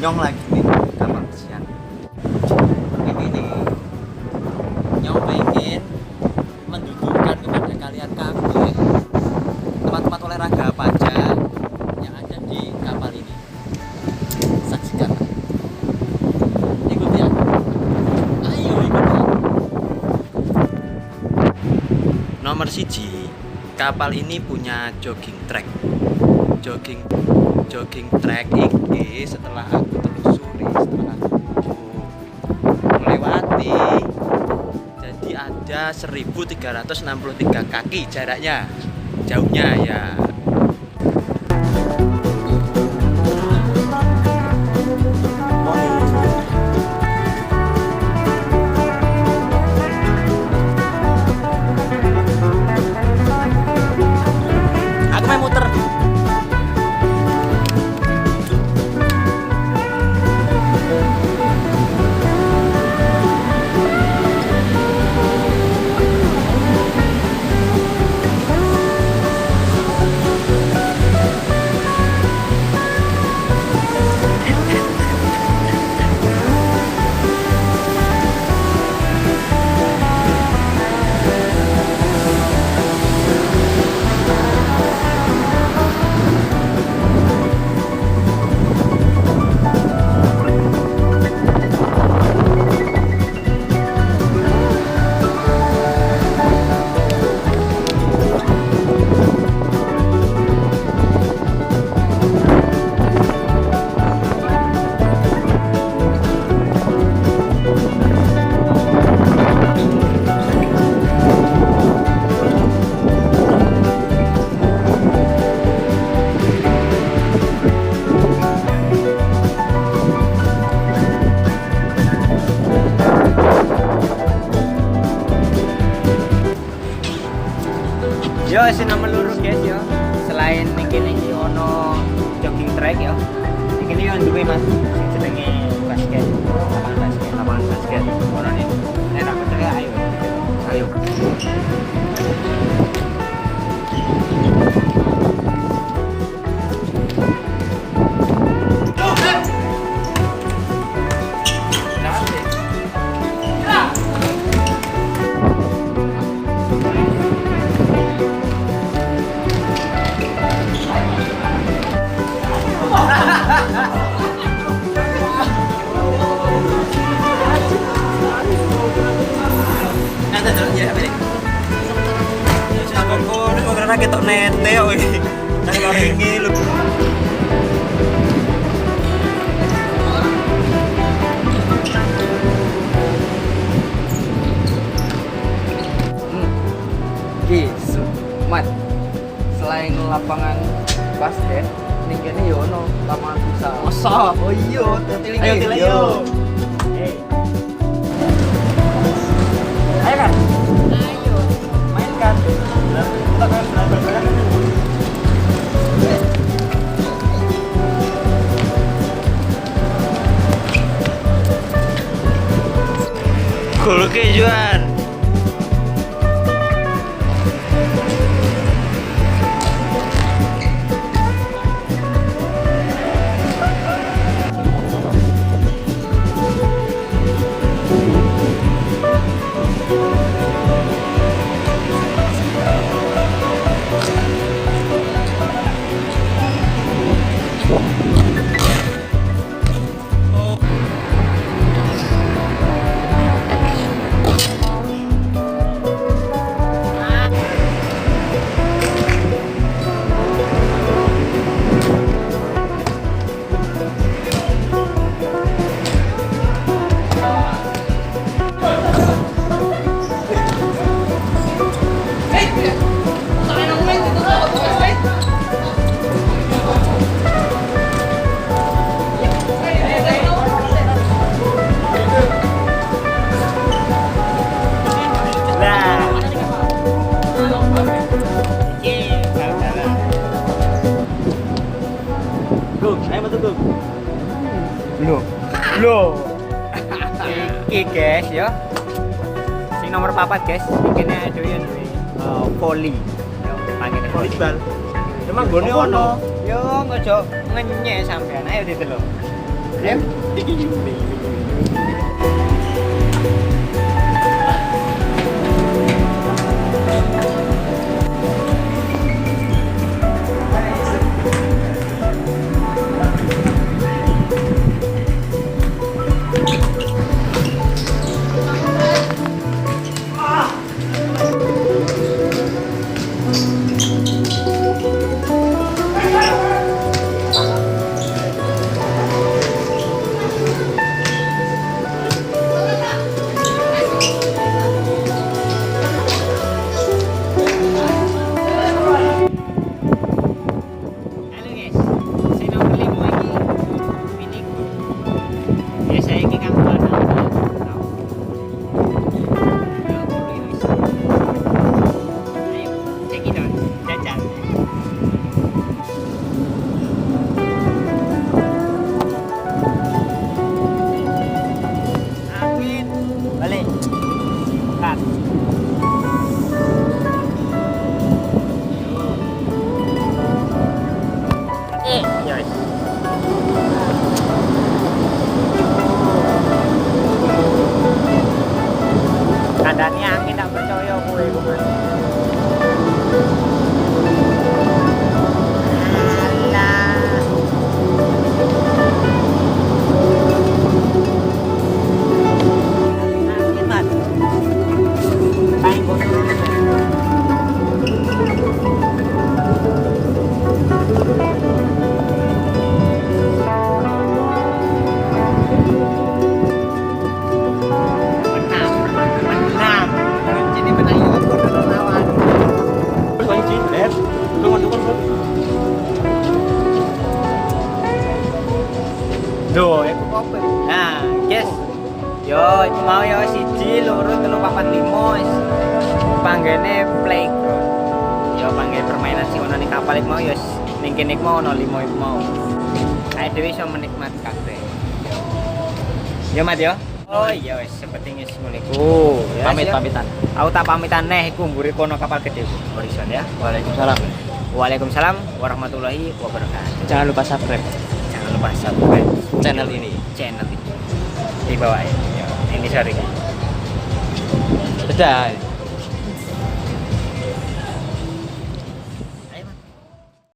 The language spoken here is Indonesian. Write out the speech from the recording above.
nyong lagi nih kapal pesiar. Ini nih nyong pengen mendudukan kepada kalian kabeh tempat-tempat olahraga apa aja yang ada di kapal ini. Saksikan, ikuti ya, ayo ikuti. Nomor siji, kapal ini punya jogging track. Jogging track ini setelah aku telusuri, setelah aku melewati, jadi ada 1363 kaki jaraknya, jauhnya ya. Aku main muter. Yo, sing nomor loro guys yo. Selain niki ono jogging track yo. Iki yo duwe Mas sing jenenge basket. Lapangan basket. Ono nih. Nek tak percaya ayo. Ayo. Ketok nete kok iki. Nang loringe lho. Ki, Mat. Selain lapangan basket, ning kene yo ono lapangan futsal. Masa? Oh iya, ayo tilek yo. Ayo kan? Ayo. Main kan? Kita kan berapa-berapa. Gol kejuan. Loh. Iki guys ya. Sing nomor 4 guys, kene doyan duwe volley. Yo panggene volleyball. Emang gone ono. Yo ngojo ngenyek sampean. Ayo didelok. Ayo. Halo guys, saya nomor 5 ini miniku. Biasa ini kan buat ayo, cekidot, jajan. Amin. Balik. Cut. Yes. Kandani angin tak percaya kowe kok. Alah. Angin mat. Kain kok. Menang. Jadi menang itu lawan. Kunci, lihat. Tunggu. Duh, aku kopi. Nah, guys. Yo, itu mau yo siji, loro, telu, papat, limo. Panggene playground. Yo panggil permainan si ono ning kapal iku mau yo ning kene iku mau ono limo iku mau. Ae dhewe iso menikmati kabeh. Yo Mat yo. Oh iya wis seperti wis ngono iku. Ya, Pamitan. Aku tak pamitan neh iku mburi kono kapal gede Horizon ya. Waalaikumsalam. Waalaikumsalam warahmatullahi wabarakatuh. Jangan lupa subscribe Jangan lupa subscribe channel ini. Channel ini. Di bawah ya. Ini sorry. Dadah.